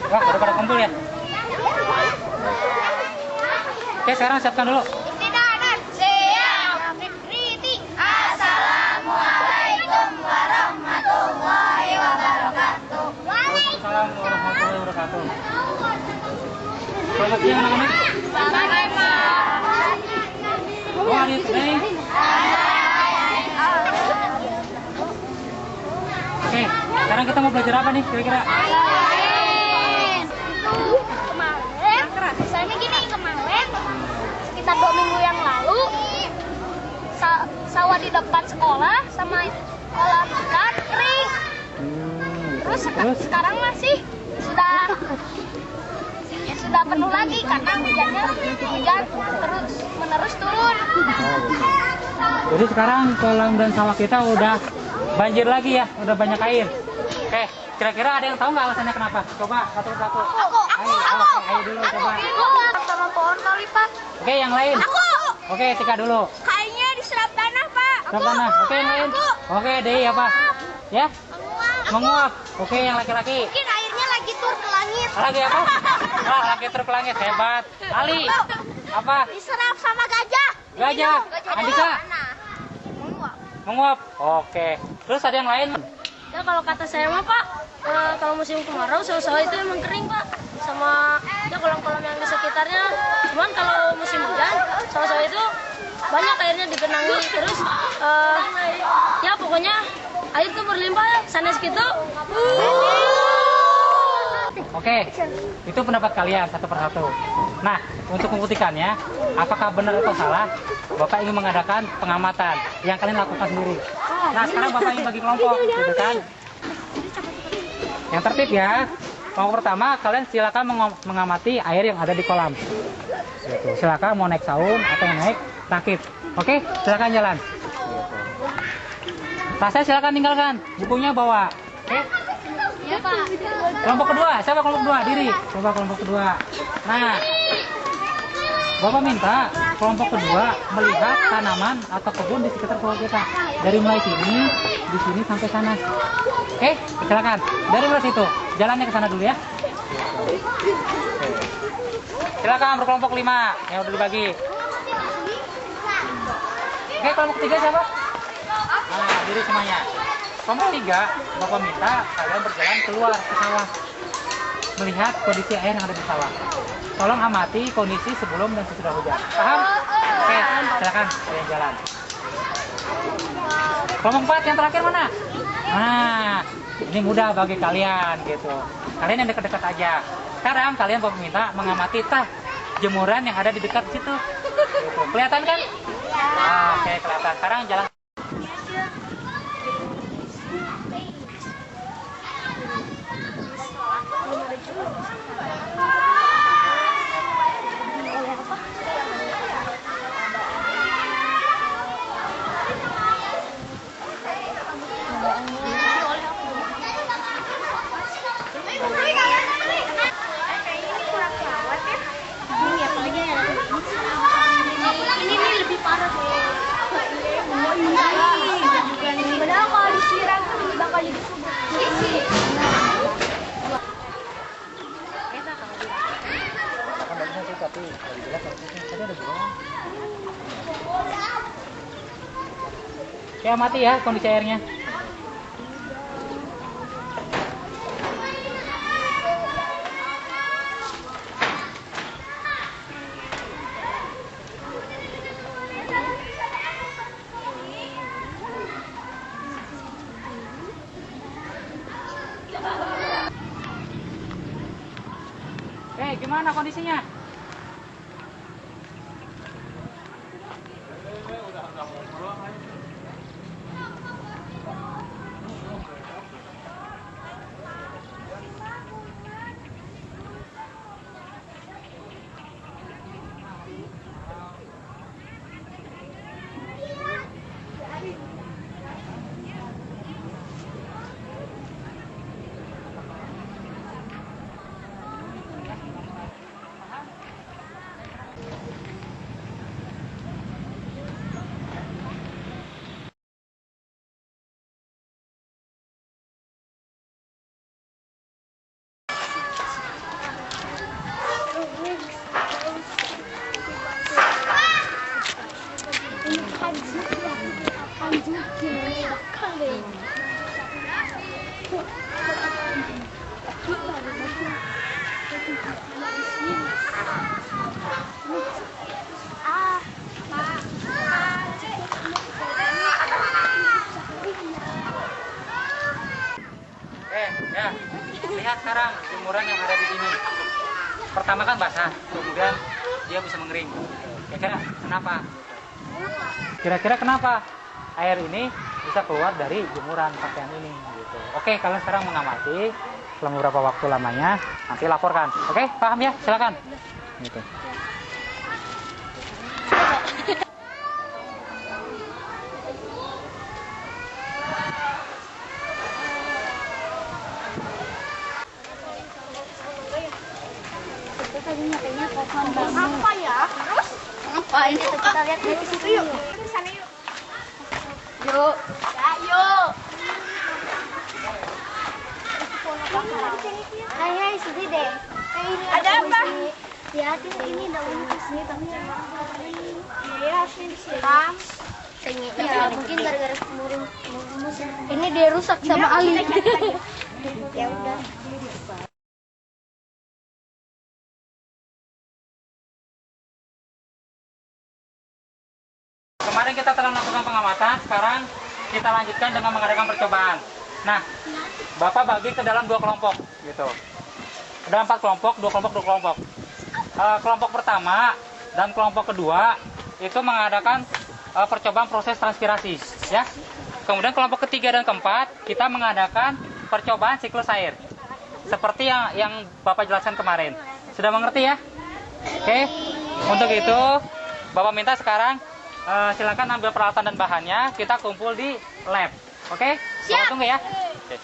Wah, udah pada kumpul ya? Oke, sekarang siapkan dulu. Assalamualaikum warahmatullahi wabarakatuh. Waalaikumsalam warahmatullahi wabarakatuh. Selamat siang anak-anak. Oh, hari today. Oke, sekarang kita mau belajar apa nih kira-kira? Kemarin, misalnya gini, kemarin sekitar 2 minggu yang lalu sawah di depan sekolah sama kolam ikan kering. Terus sekarang masih sudah penuh lagi karena hujan terus menerus turun. Jadi sekarang kolam dan sawah kita udah banjir lagi ya, udah banyak air. Oke, kira-kira ada yang tahu nggak alasannya kenapa? Coba satu-satu. Ayo dulu coba. Sama pohon kali, Pak. Oke, yang lain. Oke, Tika dulu. Kayaknya diserap tanah, Pak. Serap tanah. Oke, yang lain. Oke, Dei apa? Ya? Menguap. Oke, yang laki-laki. Mungkin airnya lagi tur ke langit. Lagi apa? Wah, lagi tur ke langit. Hebat. Ali. Apa? Diserap sama gajah. Gajah. Andika. Menguap. Menguap. Oke. Terus ada yang lain? Ya kalau kata saya mah Pak, kalau musim kemarau sawah-sawah itu emang kering Pak, sama ya kolam-kolam yang di sekitarnya. Cuman kalau musim hujan sawah-sawah itu banyak airnya digenangi terus ya pokoknya air itu berlimpah ya sanes gitu. Oke, itu pendapat kalian satu persatu. Nah, untuk membuktikannya, apakah benar atau salah, Bapak ingin mengadakan pengamatan yang kalian lakukan sendiri. Nah, sekarang Bapak ingin bagi kelompok, gitu kan? Yang tertib ya. Kelompok pertama, kalian silakan mengamati air yang ada di kolam. Gitu. Silakan mau naik saung atau naik rakit. Oke, silakan jalan. Tasnya silakan tinggalkan, bukunya bawa. Oke? Iya, Pak. Kelompok kedua, siapa kelompok kedua? Diri. Coba kelompok kedua. Nah, Bapak minta kelompok kedua melihat tanaman atau kebun di sekitar sekolah kita. Dari mulai sini, di sini sampai sana. Oke, silakan. Dari mulai situ, jalannya ke sana dulu ya. Silakan berkelompok 5 yang udah dibagi. Oke, kelompok ketiga siapa? Nah, diri semuanya. Kelompok 3, Bapak minta kalian berjalan keluar ke sawah, melihat kondisi air yang ada di sawah. Tolong amati kondisi sebelum dan sesudah hujan. Paham? Oke, silakan kalian jalan. Kelompok 4 yang terakhir mana? Nah, ini mudah bagi kalian gitu. Kalian yang dekat-dekat aja. Sekarang kalian Bapak minta mengamati jemuran yang ada di dekat situ. Gitu. Kelihatan kan? Oke, kelihatan. Sekarang jalan. Ini lebih parah sih. Padahal kalau disiram bakal jadi subur. Oke, amati ya kondisi airnya. Oke, gimana kondisinya? Ya, lihat sekarang jemuran yang ada di sini. Pertama kan basah, kemudian dia bisa mengering. Kira-kira kenapa? Kira-kira kenapa air ini bisa keluar dari jemuran pakaian ini? Gitu. Oke, kalian sekarang mengamati selama beberapa waktu lamanya, nanti laporkan. Oke, paham ya? Silakan. Gitu. Apa ya? Terus? Apa ini? Kita lihat dari situ yuk. Ke sana yuk. Yuk. Ya, yuk. Hai, sini deh. Ada apa? Hati-hati ini daunnya di sini tapi iya, sini siram. Ya, mungkin gara-gara murim musim. Ini dia rusak sama Ali. Ya udah. Kemarin kita telah melakukan pengamatan, sekarang kita lanjutkan dengan mengadakan percobaan. Nah, Bapak bagi ke dalam 2 kelompok, gitu. Ada 4 kelompok, 2 kelompok, 2 kelompok. Kelompok pertama dan kelompok kedua itu mengadakan percobaan proses transpirasi, ya. Kemudian kelompok ketiga dan keempat kita mengadakan percobaan siklus air, seperti yang Bapak jelaskan kemarin. Sudah mengerti ya? Oke. Untuk itu, Bapak minta sekarang silakan ambil peralatan dan bahannya, kita kumpul di lab. Oke? Siap. Tunggu ya. Oke.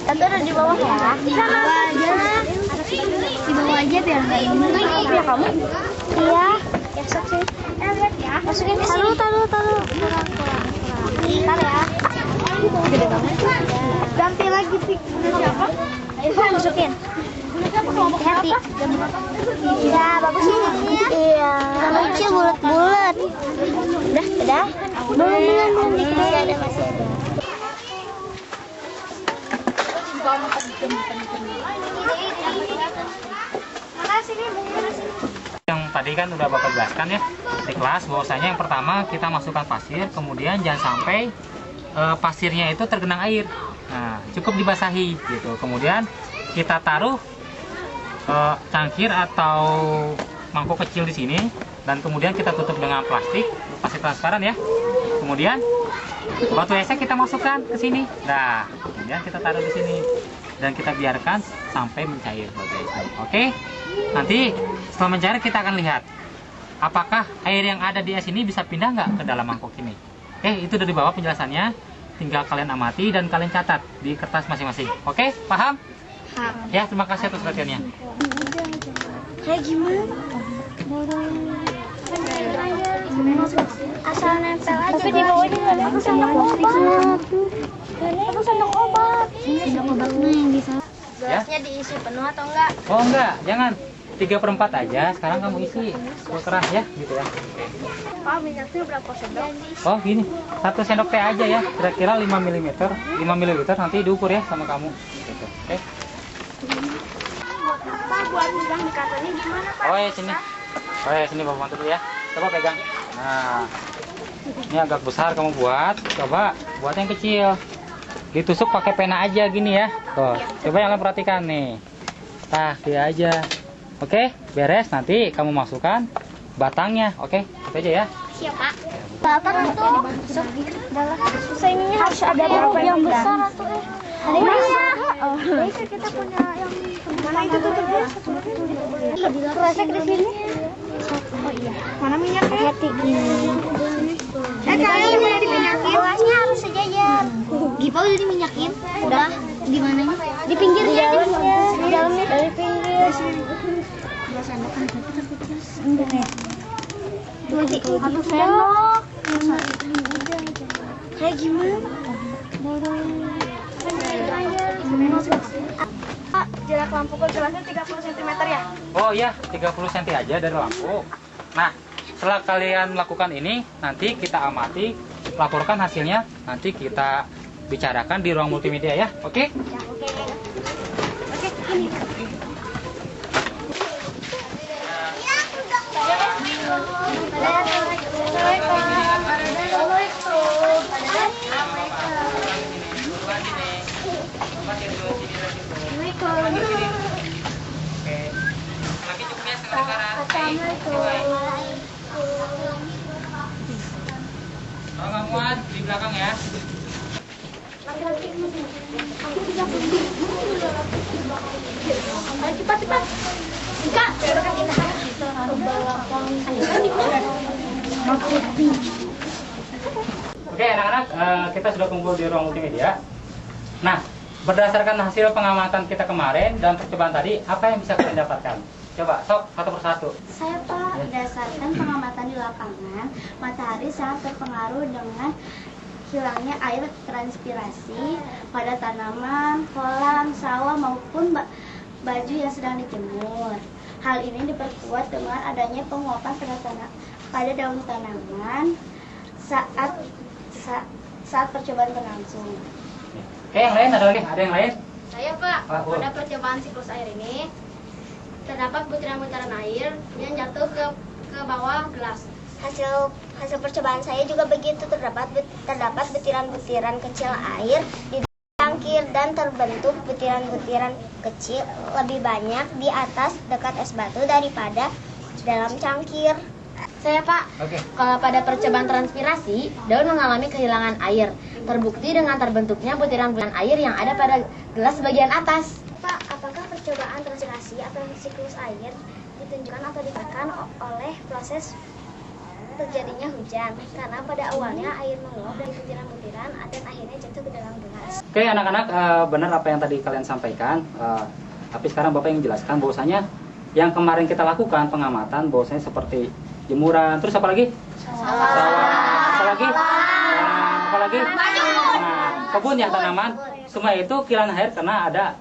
Tante ada di bawah ya? Di bawah aja. Di bawah aja biar nggak ini. Ya kamu? Iya. Ya sini. Lihat ya. Masukin ke sini. Taruh. Kurang. Ntar ya. Gede banget. Ganti lagi sih. Siapa? Ayo masukin. Hati. Iya, bagus ini ya. Iya. Sama kecil bulat-bulat. Udah. Belum. Dikit ada masih ada. Yang tadi kan udah Bapak jelaskan ya di kelas, bahwasanya yang pertama kita masukkan pasir, kemudian jangan sampai pasirnya itu tergenang air. Nah, cukup dibasahi gitu. Kemudian kita taruh cangkir atau mangkok kecil di sini, dan kemudian kita tutup dengan plastik transparan ya. Kemudian batu esek kita masukkan ke sini. Nah, kemudian kita taruh di sini dan kita biarkan sampai mencair batu esek. Oke. Nanti setelah mencair kita akan lihat apakah air yang ada di es ini bisa pindah nggak ke dalam mangkok ini. Oke, itu dari bawah penjelasannya. Tinggal kalian amati dan kalian catat di kertas masing-masing. Oke, paham? Ya, terima kasih atas perhatiannya. Kayak gimana? Asal nempel aja. Tapi di bawahnya nggak ada. Aku sendok obat. Aku sendok obat. Sendok obatnya yang bisa. Gelasnya diisi penuh atau enggak? Oh enggak, jangan. 3/4 aja. Sekarang kamu isi full keras ya, gitu ya. Pak, minyaknya berapa sendok? Oh gini, 1 sendok teh aja ya. Kira-kira 5 mm, 5 ml nanti diukur ya sama kamu. Gitu. Oke. Pak, buat megang di kartonnya gimana, Pak? Oh ya sini. Oh ya sini Bapak bantu dulu ya. Coba pegang. Nah, ini agak besar kamu buat. Coba buat yang kecil. Ditusuk pakai pena aja gini ya. Tuh, coba yang kalian perhatikan nih. Nah, dia aja. Oke, beres. Nanti kamu masukkan batangnya. Oke, itu aja ya. Siap, Pak. Bapak itu susah ininya harus ada yang besar atau ada yang besar. Oh, kita punya yang mana itu tuh kresek di sini. Oh iya. Mana minyaknya? Hati gini. Kalian udah diminyakin? Gelasnya harus sejajar. Gipa udah diminyakin? Udah. Di mananya? Di pinggirnya. Di dalamnya. Dari pinggir. Dua sendok kan terputus. Satu sendok. Kayak gimana? Pak, jarak lampu kejelasnya 30 cm ya? Oh iya, 30 cm aja dari lampu. Nah, setelah kalian melakukan ini, nanti kita amati, laporkan hasilnya, nanti kita bicarakan di ruang multimedia ya, oke? Ya, oke. Oke, ini. Kalau nggak muat di belakang ya. Cepat. Kak, Oke anak-anak, kita sudah kumpul di ruang multimedia. Nah, berdasarkan hasil pengamatan kita kemarin dan percobaan tadi, apa yang bisa kalian dapatkan? Coba, sok satu persatu. saya Pak, berdasarkan pengamatan di lapangan, matahari sangat terpengaruh dengan hilangnya air transpirasi pada tanaman, kolam, sawah maupun baju yang sedang dijemur. Hal ini diperkuat dengan adanya penguapan pada daun tanaman saat percobaan berlangsung. Oke, yang lain ada lagi? Ada yang lain? Saya Pak, Pak, pada percobaan siklus air ini terdapat butiran-butiran air yang jatuh ke bawah gelas. Hasil percobaan saya juga begitu, terdapat butiran-butiran kecil air di cangkir dan terbentuk butiran-butiran kecil lebih banyak di atas dekat es batu daripada dalam cangkir. Saya Pak, Oke. kalau pada percobaan transpirasi, daun mengalami kehilangan air. Terbukti dengan terbentuknya butiran-butiran air yang ada pada gelas bagian atas. Pak, apakah percobaan transpirasi atau siklus air ditunjukkan atau ditekan oleh proses terjadinya hujan? Karena pada awalnya air menguap dari butiran-butiran dan akhirnya jatuh ke dalam gelas. Oke anak-anak, benar apa yang tadi kalian sampaikan. Tapi sekarang Bapak yang menjelaskan bahwasanya yang kemarin kita lakukan pengamatan bahwasanya seperti jemuran, terus apa lagi? Sawah, apa lagi? Apa lagi? Nah, kebun ya, tanaman. Semua itu kilang air karena ada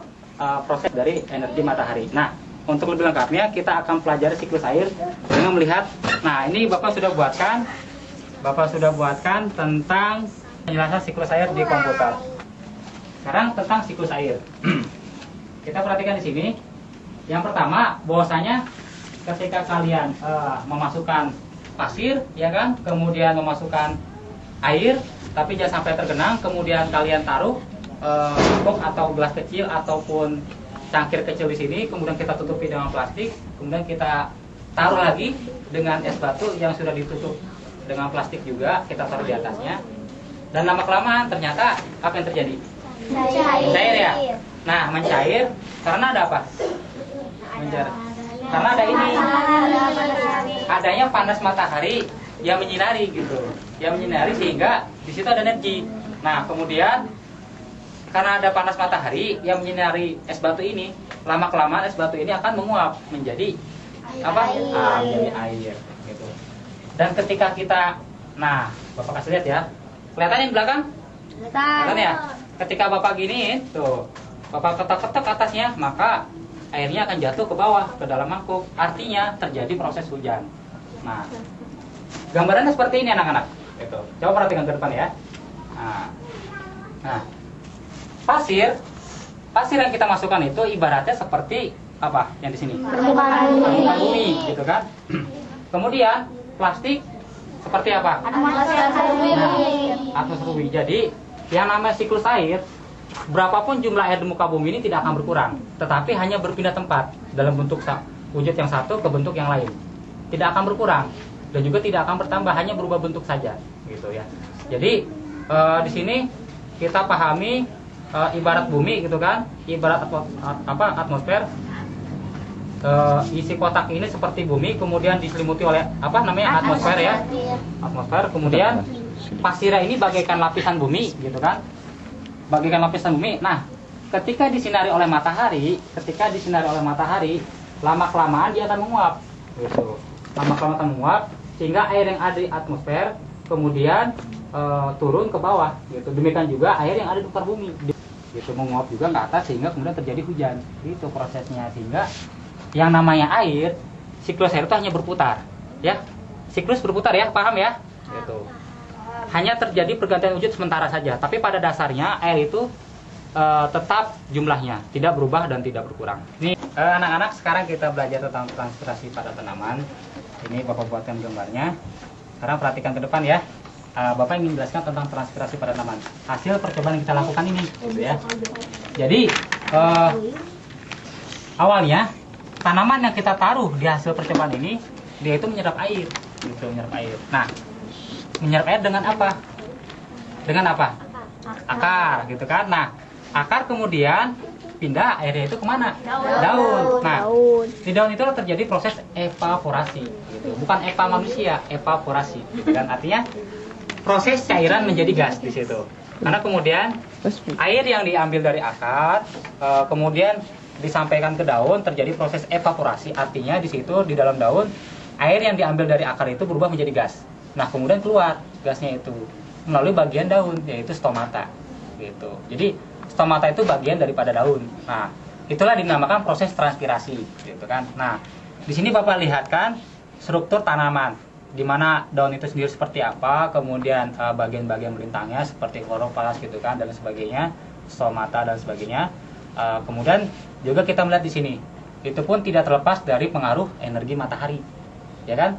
proses dari energi matahari. Nah, untuk lebih lengkapnya kita akan pelajari siklus air dengan melihat. Nah, ini Bapak sudah buatkan tentang penjelasan siklus air di komputer. Sekarang tentang siklus air. Kita perhatikan di sini. Yang pertama, bahwasanya ketika kalian memasukkan pasir, ya kan, kemudian memasukkan air, tapi jangan sampai tergenang, kemudian kalian taruh box atau gelas kecil ataupun cangkir kecil di sini, kemudian kita tutupi dengan plastik, kemudian kita taruh lagi dengan es batu yang sudah ditutup dengan plastik juga, kita taruh di atasnya, dan lama-kelamaan ternyata apa yang terjadi? Mencair ya. Nah, mencair karena ada apa? Mencair. Karena ada ini, adanya panas matahari yang menyinari gitu, yang menyinari sehingga di situ ada energi. Nah, kemudian karena ada panas matahari yang menyinari es batu ini, lama-kelamaan es batu ini akan menguap menjadi apa? Menjadi air gitu. Dan ketika kita, nah, Bapak kasih lihat ya, kelihatan yang di belakang? Kelihatan ya? Ketika Bapak giniin, tuh, Bapak ketok-ketok atasnya, maka airnya akan jatuh ke bawah, ke dalam mangkuk. Artinya terjadi proses hujan. Nah, gambarannya seperti ini anak-anak. Gitu. Coba perhatikan ke depan ya. Nah, pasir yang kita masukkan itu ibaratnya seperti apa yang di sini? Permukaan bumi, gitu kan? Kemudian plastik seperti apa? Atmosfer bumi. Jadi yang namanya siklus air, berapapun jumlah air di muka bumi ini tidak akan berkurang, tetapi hanya berpindah tempat dalam bentuk wujud yang satu ke bentuk yang lain. Tidak akan berkurang dan juga tidak akan bertambah, hanya berubah bentuk saja, gitu ya. Jadi di sini kita pahami ibarat bumi, gitu kan, ibarat atmosfer. Isi kotak ini seperti bumi, kemudian diselimuti oleh atmosfer ya, atmosfer. Kemudian pasirnya ini bagaikan lapisan bumi, gitu kan, bagaikan lapisan bumi. Nah, ketika disinari oleh matahari, lama kelamaan dia akan menguap, gitu. Lama kelamaan akan menguap sehingga air yang ada di atmosfer kemudian turun ke bawah, gitu. Demikian juga air yang ada di permukaan bumi, gitu, menguap juga ke atas sehingga kemudian terjadi hujan. Itu prosesnya, sehingga yang namanya air, siklus air itu hanya berputar, ya. Siklus berputar ya, paham ya? Gitu. Hanya terjadi pergantian wujud sementara saja, tapi pada dasarnya air itu tetap jumlahnya, tidak berubah dan tidak berkurang. Ini anak-anak, sekarang kita belajar tentang transpirasi pada tanaman. Ini Bapak buatkan gambarnya. Sekarang perhatikan ke depan ya. Bapak ingin menjelaskan tentang transpirasi pada tanaman. Hasil percobaan yang kita lakukan ini, gitu ya. Jadi awalnya tanaman yang kita taruh di hasil percobaan ini, dia itu menyerap air, gitu, menyerap air. Nah, menyerap air dengan apa? Dengan apa? Akar, gitu kan. Nah, akar kemudian pindah airnya itu kemana? Daun. Nah, di daun itu terjadi proses evaporasi, gitu. Bukan epa manusia, evaporasi, gitu kan. Artinya proses cairan menjadi gas di situ. Karena kemudian air yang diambil dari akar kemudian disampaikan ke daun, terjadi proses evaporasi. Artinya di situ di dalam daun air yang diambil dari akar itu berubah menjadi gas. Nah, kemudian keluar gasnya itu melalui bagian daun, yaitu stomata, gitu. Jadi stomata itu bagian daripada daun. Nah, itulah dinamakan proses transpirasi, gitu kan. Nah, di sini Bapak lihatkan struktur tanaman, di mana daun itu sendiri seperti apa, kemudian bagian-bagian melintangnya seperti kloroplas, gitu kan, dan sebagainya, stomata dan sebagainya. Kemudian juga kita melihat di sini, itu pun tidak terlepas dari pengaruh energi matahari, ya kan?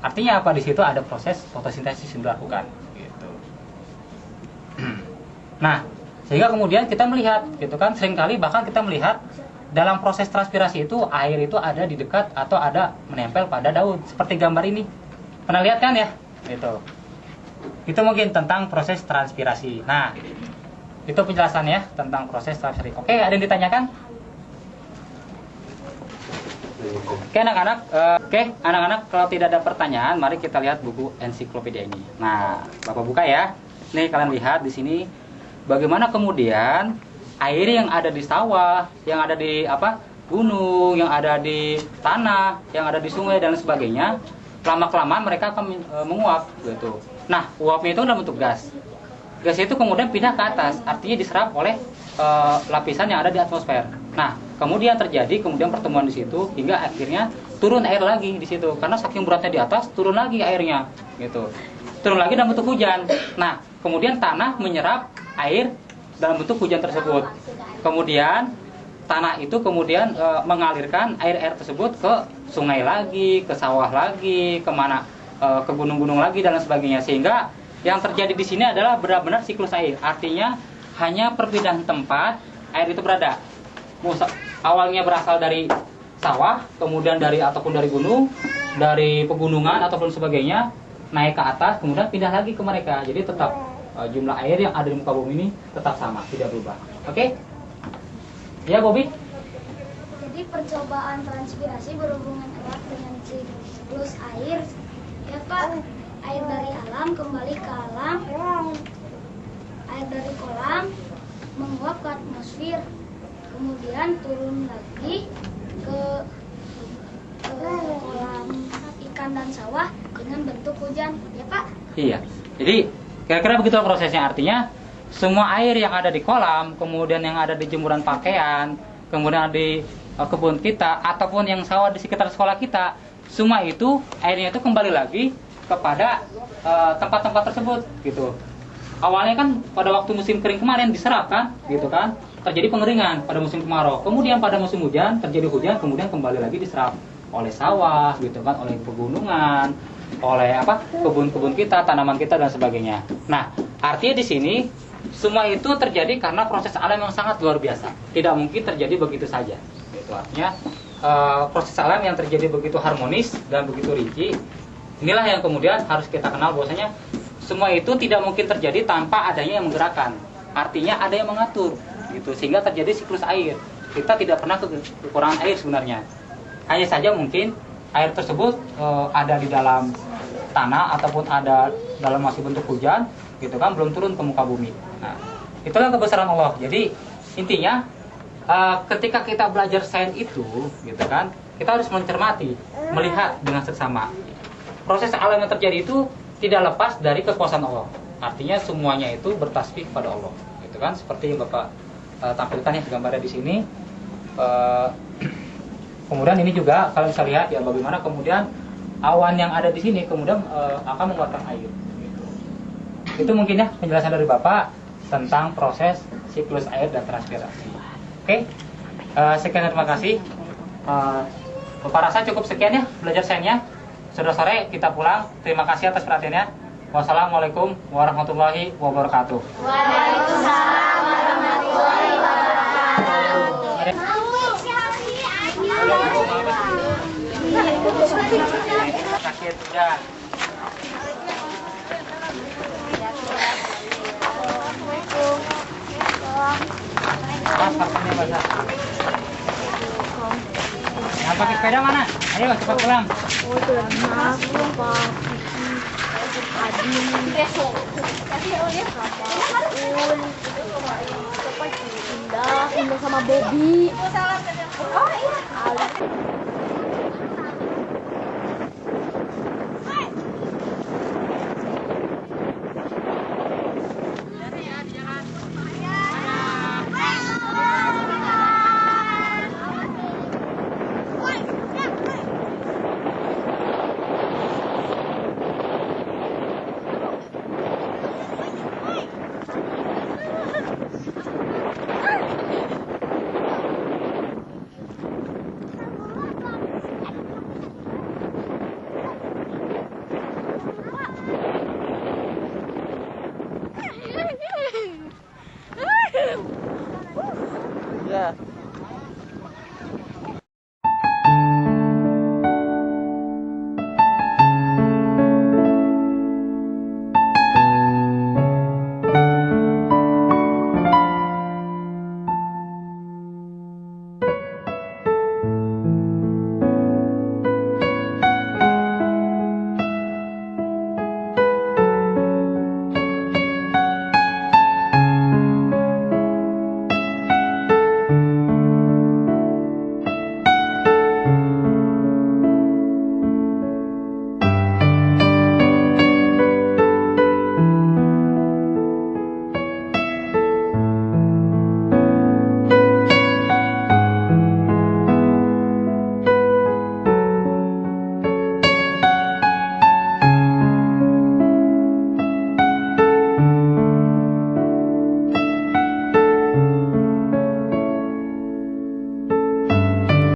Artinya apa? Di situ ada proses fotosintesis yang dilakukan, gitu. Nah, sehingga kemudian kita melihat, gitu kan, seringkali bahkan kita melihat dalam proses transpirasi itu air itu ada di dekat atau ada menempel pada daun, seperti gambar ini. Pernah lihat kan ya? Gitu. Itu mungkin tentang proses transpirasi. Nah, itu penjelasannya tentang proses transpirasi. Oke, ada yang ditanyakan? Oke anak-anak, kalau tidak ada pertanyaan, mari kita lihat buku ensiklopedia ini. Nah, Bapak buka ya. Nih, kalian lihat di sini bagaimana kemudian air yang ada di sawah, yang ada di gunung, yang ada di tanah, yang ada di sungai dan sebagainya, lama-kelamaan mereka akan menguap, gitu. Nah, uapnya itu dalam bentuk gas. Gas itu kemudian pindah ke atas, artinya diserap oleh lapisan yang ada di atmosfer. Nah, kemudian terjadi pertemuan di situ hingga akhirnya turun air lagi di situ, karena saking beratnya di atas, turun lagi airnya, gitu. Turun lagi dalam bentuk hujan. Nah, kemudian tanah menyerap air dalam bentuk hujan tersebut. Kemudian tanah itu kemudian mengalirkan air-air tersebut ke sungai lagi, ke sawah lagi, kemana, ke gunung-gunung lagi dan sebagainya. Sehingga yang terjadi di sini adalah benar-benar siklus air. Artinya hanya perpindahan tempat air itu berada. Awalnya berasal dari sawah, kemudian dari gunung, dari pegunungan ataupun sebagainya, naik ke atas, kemudian pindah lagi ke mereka. Jadi tetap jumlah air yang ada di muka bumi ini tetap sama, tidak berubah. Oke? Ya, Bobby? Jadi percobaan transpirasi berhubungan erat dengan siklus air, ya Pak. Air dari alam kembali ke alam, air dari kolam menguap ke atmosfer, kemudian turun lagi ke kolam ikan dan sawah dengan bentuk hujan, ya Pak? Iya. Jadi kira-kira begitu prosesnya. Artinya semua air yang ada di kolam, kemudian yang ada di jemuran pakaian, kemudian di kebun kita, ataupun yang sawah di sekitar sekolah kita, semua itu airnya itu kembali lagi kepada tempat-tempat tersebut, gitu. Awalnya kan pada waktu musim kering kemarin diserap kan, gitu kan, terjadi pengeringan pada musim kemarau. Kemudian pada musim hujan terjadi hujan, kemudian kembali lagi diserap oleh sawah, gitu kan, oleh pegunungan, oleh kebun-kebun kita, tanaman kita dan sebagainya. Nah, artinya di sini semua itu terjadi karena proses alam yang sangat luar biasa. Tidak mungkin terjadi begitu saja. Itu artinya proses alam yang terjadi begitu harmonis dan begitu rinci. Inilah yang kemudian harus kita kenal bahwasanya semua itu tidak mungkin terjadi tanpa adanya yang menggerakkan. Artinya ada yang mengatur, gitu, sehingga terjadi siklus air. Kita tidak pernah kekurangan air sebenarnya. Hanya saja mungkin air tersebut ada di dalam tanah ataupun ada dalam masih bentuk hujan, gitu kan, belum turun ke muka bumi. Nah, itulah kebesaran Allah. Jadi intinya ketika kita belajar sains itu, gitu kan, kita harus mencermati, melihat dengan seksama. Proses alam yang terjadi itu tidak lepas dari kekuasaan Allah. Artinya semuanya itu bertasbih pada Allah, gitu kan? Seperti yang Bapak tampilkan yang gambarnya di sini. Kemudian ini juga kalian bisa lihat ya bagaimana kemudian awan yang ada di sini kemudian akan mengeluarkan air. Gitu. Itu mungkin ya penjelasan dari Bapak tentang proses siklus air dan transpirasi. Oke, sekian terima kasih. Bapak rasa cukup sekian ya belajar sainsnya. Sudah sore kita pulang. Terima kasih atas perhatiannya. Wassalamualaikum warahmatullahi wabarakatuh. Waalaikumsalam warahmatullahi wabarakatuh. Sakit ya. Paspornya basah. Yang pakai sepeda mana? Ayo cepat pulang. Indah sama Bobby. Oh iya.